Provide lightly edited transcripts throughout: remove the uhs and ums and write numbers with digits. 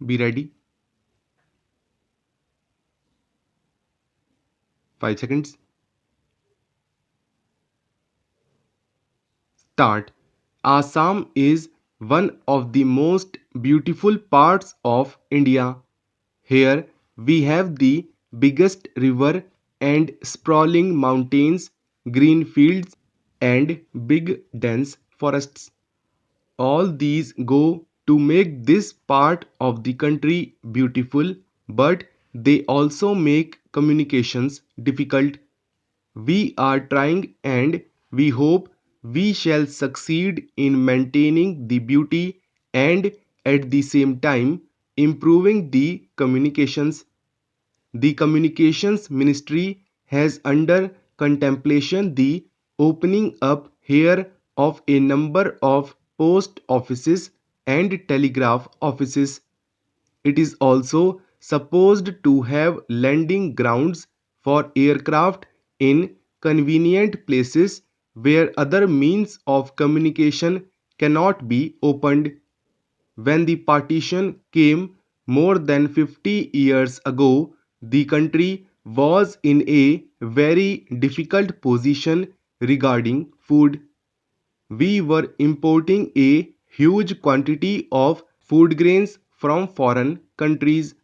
Be ready. 5 seconds. Start. Assam is one of the most beautiful parts of India. Here we have the biggest river and sprawling mountains, green fields, and big dense forests. All these go to make this part of the country beautiful, but they also make communications difficult. We are trying and we hope we shall succeed in maintaining the beauty and at the same time improving the communications. The Communications Ministry has under contemplation the opening up here of a number of post offices and telegraph offices. It is also supposed to have landing grounds for aircraft in convenient places where other means of communication cannot be opened. When the partition came more than 50 years ago, the country was in a very difficult position regarding food. We were importing a huge quantity of food grains from foreign countries.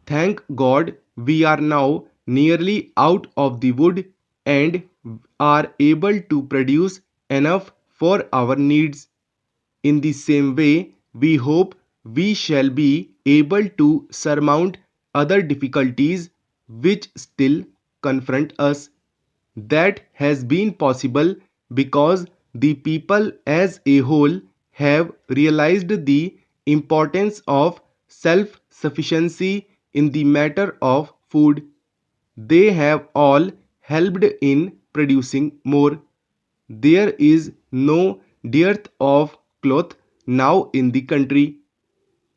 Thank God we are now nearly out of the wood and are able to produce enough for our needs. In the same way, we hope we shall be able to surmount other difficulties which still confront us. That has been possible because the people as a whole have realized the importance of self sufficiency in the matter of food. They have all helped in producing more. There is no dearth of cloth now in the country.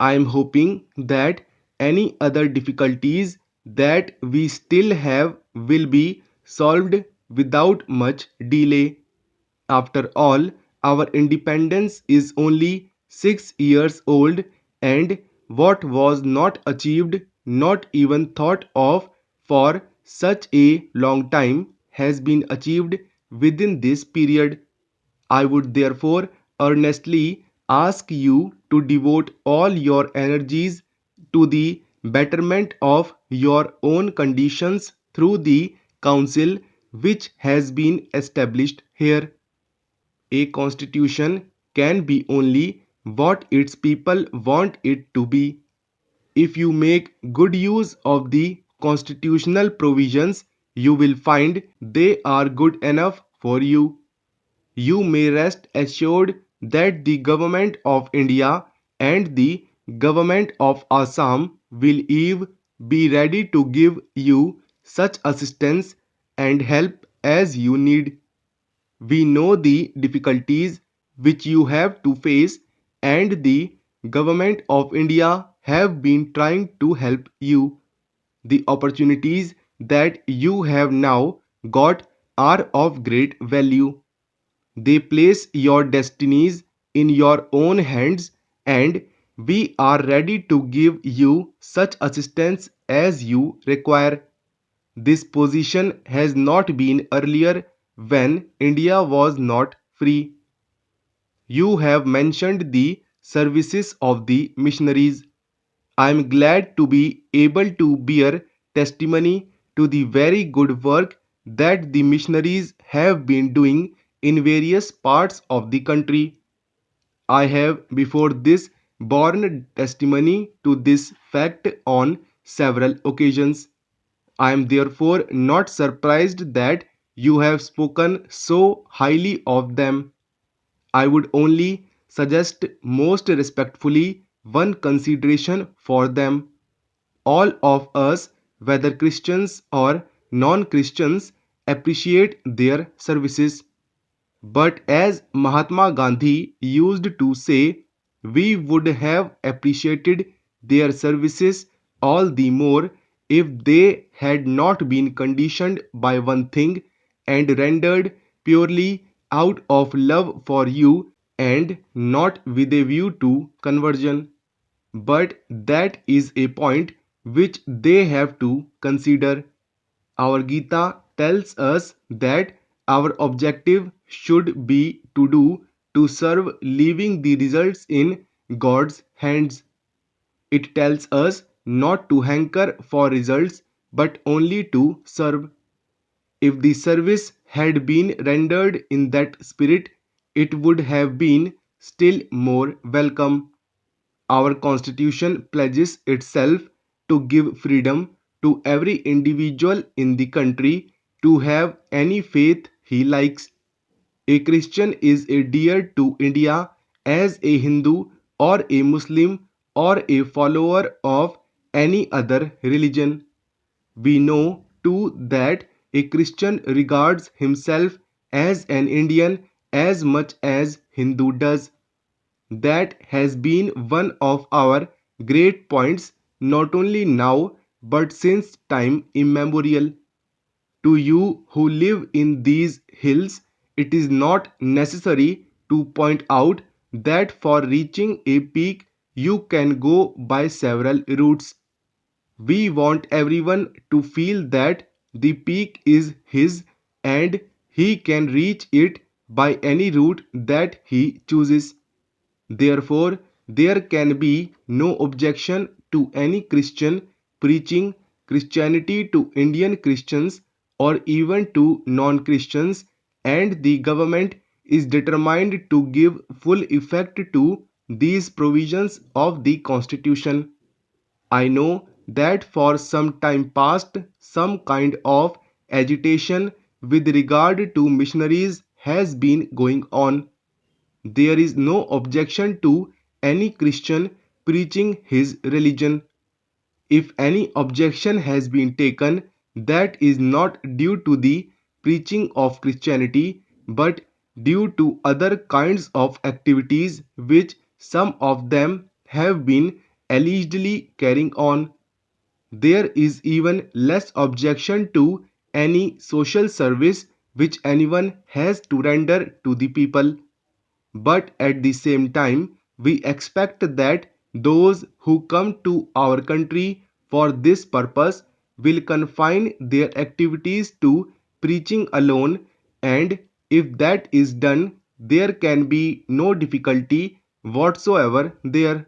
I am hoping that any other difficulties that we still have will be solved without much delay. After all, our independence is only 6 years old, and what was not achieved, not even thought of for such a long time, has been achieved within this period. I would therefore earnestly ask you to devote all your energies to the betterment of your own conditions through the council which has been established here. A constitution can be only what its people want it to be. If you make good use of the constitutional provisions, you will find they are good enough for you. You may rest assured that the Government of India and the Government of Assam will be ready to give you such assistance and help as you need. We know the difficulties which you have to face, and the Government of India have been trying to help you. The opportunities that you have now got are of great value. They place your destinies in your own hands, and we are ready to give you such assistance as you require. This position has not been earlier when India was not free. You have mentioned the services of the missionaries. I am glad to be able to bear testimony to the very good work that the missionaries have been doing in various parts of the country. I have before this borne testimony to this fact on several occasions. I am therefore not surprised that you have spoken so highly of them. I would only suggest most respectfully one consideration for them. All of us, whether Christians or non Christians, appreciate their services. But as Mahatma Gandhi used to say, we would have appreciated their services all the more if they had not been conditioned by one thing and rendered purely out of love for you and not with a view to conversion. but that is a point which they have to consider. Our Gita tells us that our objective should be to serve, leaving the results in God's hands. It tells us not to hanker for results but only to serve. If the service had been rendered in that spirit, it would have been still more welcome. Our Constitution pledges itself to give freedom to every individual in the country to have any faith he likes. A Christian is a dear to India as a Hindu or a Muslim or a follower of any other religion. We know too that a Christian regards himself as an Indian as much as Hindu does. That has been one of our great points not only now but since time immemorial. To you who live in these hills, it is not necessary to point out that for reaching a peak you can go by several routes. We want everyone to feel that the peak is his and he can reach it by any route that he chooses. Therefore, there can be no objection to any Christian preaching Christianity to Indian Christians or even to non Christians, and the government is determined to give full effect to these provisions of the Constitution. I know that for some time past, some kind of agitation with regard to missionaries has been going on. There is no objection to any Christian preaching his religion. If any objection has been taken, that is not due to the preaching of Christianity, but due to other kinds of activities which some of them have been allegedly carrying on. There is even less objection to any social service which anyone has to render to the people. But at the same time, we expect that those who come to our country for this purpose will confine their activities to preaching alone, and if that is done, there can be no difficulty whatsoever there.